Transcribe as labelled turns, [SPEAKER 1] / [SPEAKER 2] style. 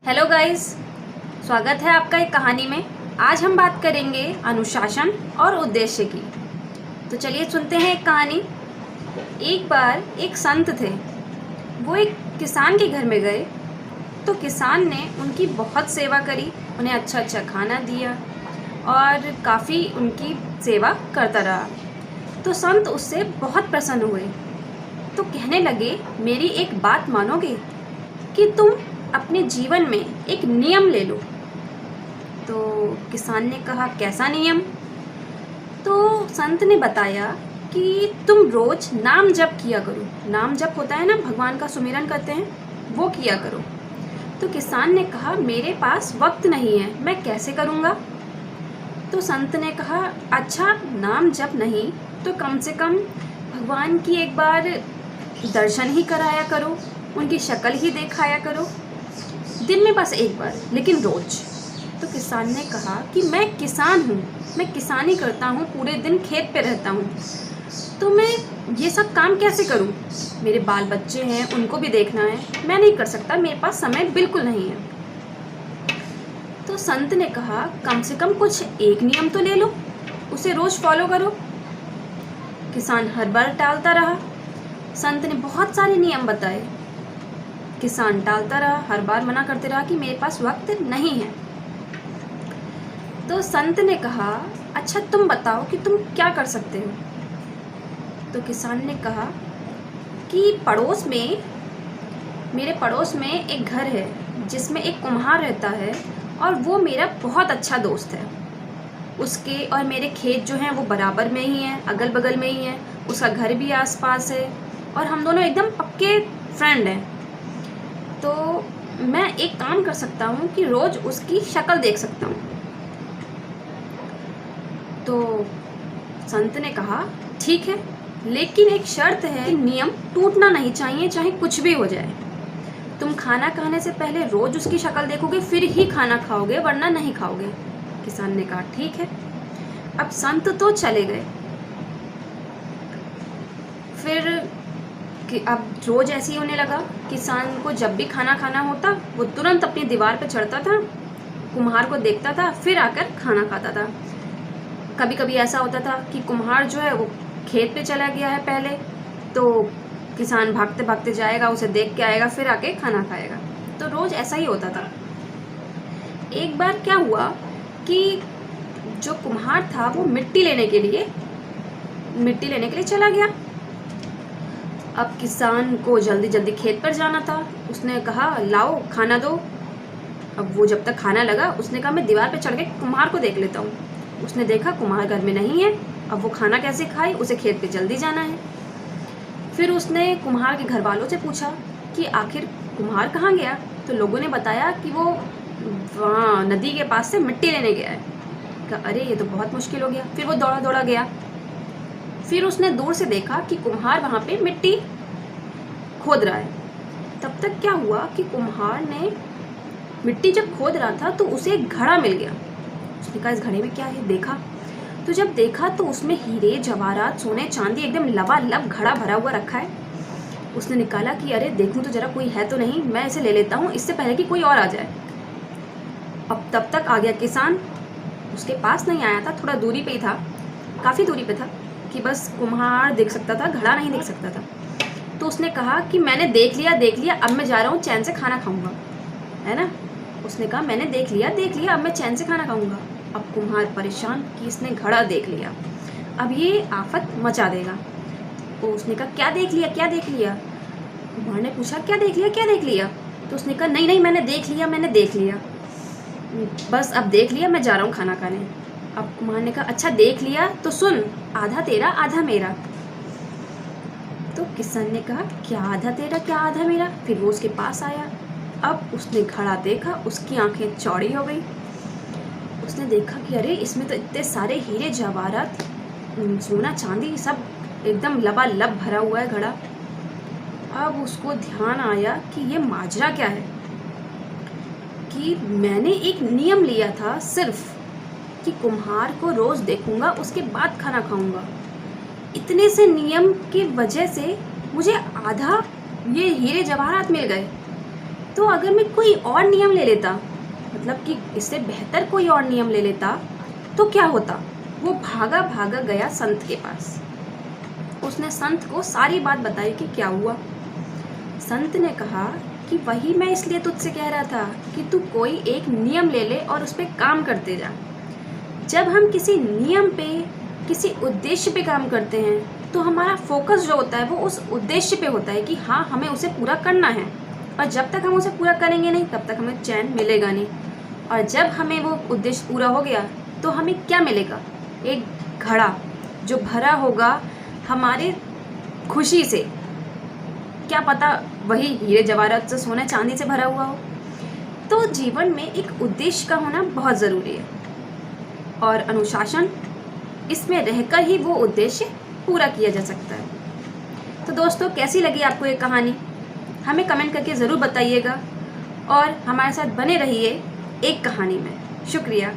[SPEAKER 1] Hello guys, स्वागत है आपका एक कहानी में। आज हम बात करेंगे अनुशासन और उद्देश्य की। तो चलिए सुनते हैं एक कहानी। एक बार एक संत थे। वो एक किसान के घर में गए तो किसान ने उनकी बहुत सेवा करी, उन्हें अच्छा अच्छा खाना दिया और काफ़ी उनकी सेवा करता रहा। तो संत उससे बहुत प्रसन्न हुए। तो कहने लगे, मेरी एक बात मानोगे कि तुम अपने जीवन में एक नियम ले लो। तो किसान ने कहा, कैसा नियम? तो संत ने बताया कि तुम रोज नाम जप किया करो। नाम जप होता है ना, भगवान का सुमिरन करते हैं, वो किया करो। तो किसान ने कहा, मेरे पास वक्त नहीं है, मैं कैसे करूँगा? तो संत ने कहा, अच्छा नाम जप नहीं तो कम से कम भगवान की एक बार दर्शन ही कराया करो, उनकी शक्ल ही दिखाया करो, दिन में बस एक बार, लेकिन रोज। तो किसान ने कहा कि मैं किसान हूँ, मैं किसानी करता हूँ, पूरे दिन खेत पे रहता हूँ, तो मैं ये सब काम कैसे करूँ? मेरे बाल बच्चे हैं, उनको भी देखना है, मैं नहीं कर सकता, मेरे पास समय बिल्कुल नहीं है। तो संत ने कहा, कम से कम कुछ एक नियम तो ले लो, उसे रोज फॉलो करो। किसान हर बार टालता रहा। संत ने बहुत सारे नियम बताए, किसान टालता रहा, हर बार मना करते रहा कि मेरे पास वक्त नहीं है। तो संत ने कहा, अच्छा तुम बताओ कि तुम क्या कर सकते हो? तो किसान ने कहा कि मेरे पड़ोस में एक घर है जिसमें एक कुम्हार रहता है और वो मेरा बहुत अच्छा दोस्त है। उसके और मेरे खेत जो हैं वो बराबर में ही हैं, अगल बगल में ही हैं, उसका घर भी आसपास है और हम दोनों एकदम पक्के फ्रेंड हैं। तो मैं एक काम कर सकता हूँ कि रोज़ उसकी शक्ल देख सकता हूँ। तो संत ने कहा, ठीक है, लेकिन एक शर्त है, नियम टूटना नहीं चाहिए, चाहे कुछ भी हो जाए। तुम खाना खाने से पहले रोज़ उसकी शक्ल देखोगे, फिर ही खाना खाओगे, वरना नहीं खाओगे। किसान ने कहा, ठीक है। अब संत तो चले गए। फिर कि अब रोज़ ऐसे ही होने लगा। किसान को जब भी खाना खाना होता, वो तुरंत अपनी दीवार पे चढ़ता था, कुम्हार को देखता था, फिर आकर खाना खाता था। कभी कभी ऐसा होता था कि कुम्हार जो है वो खेत पे चला गया है पहले, तो किसान भागते भागते जाएगा, उसे देख के आएगा, फिर आके खाना खाएगा। तो रोज़ ऐसा ही होता था। एक बार क्या हुआ कि जो कुम्हार था वो मिट्टी लेने के लिए चला गया। अब किसान को जल्दी जल्दी खेत पर जाना था। उसने कहा, लाओ खाना दो। अब वो जब तक खाना लगा, उसने कहा, मैं दीवार पे चढ़ के कुम्हार को देख लेता हूँ। उसने देखा कुम्हार घर में नहीं है। अब वो खाना कैसे खाए, उसे खेत पे जल्दी जाना है। फिर उसने कुम्हार के घर वालों से पूछा कि आखिर कुम्हार कहाँ गया? तो लोगों ने बताया कि वो वहाँ नदी के पास से मिट्टी लेने गया है। कहा, अरे ये तो बहुत मुश्किल हो गया। फिर वो दौड़ा दौड़ा गया। फिर उसने दूर से देखा कि कुम्हार वहाँ पे मिट्टी खोद रहा है। तब तक क्या हुआ कि कुम्हार ने मिट्टी जब खोद रहा था तो उसे एक घड़ा मिल गया। उसने कहा, इस घड़े में क्या है? देखा तो जब देखा तो उसमें हीरे जवाहरात, सोने चांदी, एकदम लबालब घड़ा भरा हुआ रखा है। उसने निकाला कि अरे देखूं तो जरा कोई है तो नहीं, मैं इसे ले लेता हूँ, इससे पहले कि कोई और आ जाए। अब तब तक आ गया किसान। उसके पास नहीं आया था, थोड़ा दूरी पे ही था, काफ़ी दूरी पे था कि बस कुम्हार देख सकता था, घड़ा नहीं देख सकता था। तो उसने कहा कि मैंने देख लिया, अब मैं जा रहा हूँ, चैन से खाना खाऊंगा, है ना। उसने कहा, मैंने देख लिया, अब मैं चैन से खाना खाऊंगा। अब कुम्हार परेशान कि इसने घड़ा देख लिया, अब ये आफत मचा देगा। तो उसने कहा, क्या देख लिया? कुम्हार ने पूछा, क्या देख लिया? तो उसने कहा, नहीं, मैंने देख लिया, बस अब देख लिया, मैं जा रहा हूँ खाना खाने। अब कुम्हार ने कहा, अच्छा देख लिया तो सुन, आधा तेरा आधा मेरा। तो किसान ने कहा, क्या आधा तेरा क्या आधा मेरा? फिर वो उसके पास आया। अब उसने घड़ा देखा, उसकी आंखें चौड़ी हो गई। उसने देखा कि अरे इसमें तो इतने सारे हीरे जवाहरात, सोना चांदी, सब एकदम लबालब भरा हुआ है घड़ा। अब उसको ध्यान आया कि ये माजरा क्या है, कि मैंने एक नियम लिया था सिर्फ कि कुम्हार को रोज़ देखूंगा, उसके बाद खाना खाऊंगा। इतने से नियम की वजह से मुझे आधा ये हीरे जवाहरात मिल गए। तो अगर मैं कोई और नियम ले लेता, मतलब कि इससे बेहतर कोई और नियम ले लेता, तो क्या होता? वो भागा भागा गया संत के पास। उसने संत को सारी बात बताई कि क्या हुआ। संत ने कहा कि वही मैं इसलिए तुझसे कह रहा था कि तू कोई एक नियम ले ले और उस पर काम करते जा। जब हम किसी नियम पे, किसी उद्देश्य पे काम करते हैं तो हमारा फोकस जो होता है वो उस उद्देश्य पे होता है कि हाँ, हमें उसे पूरा करना है। और जब तक हम उसे पूरा करेंगे नहीं तब तक हमें चैन मिलेगा नहीं। और जब हमें वो उद्देश्य पूरा हो गया तो हमें क्या मिलेगा? एक घड़ा जो भरा होगा हमारे खुशी से। क्या पता वही हीरे जवाहरात से, सोने चांदी से भरा हुआ हो। तो जीवन में एक उद्देश्य का होना बहुत ज़रूरी है और अनुशासन, इसमें रहकर ही वो उद्देश्य पूरा किया जा सकता है। तो दोस्तों, कैसी लगी आपको ये कहानी? हमें कमेंट करके ज़रूर बताइएगा और हमारे साथ बने रहिए एक कहानी में। शुक्रिया।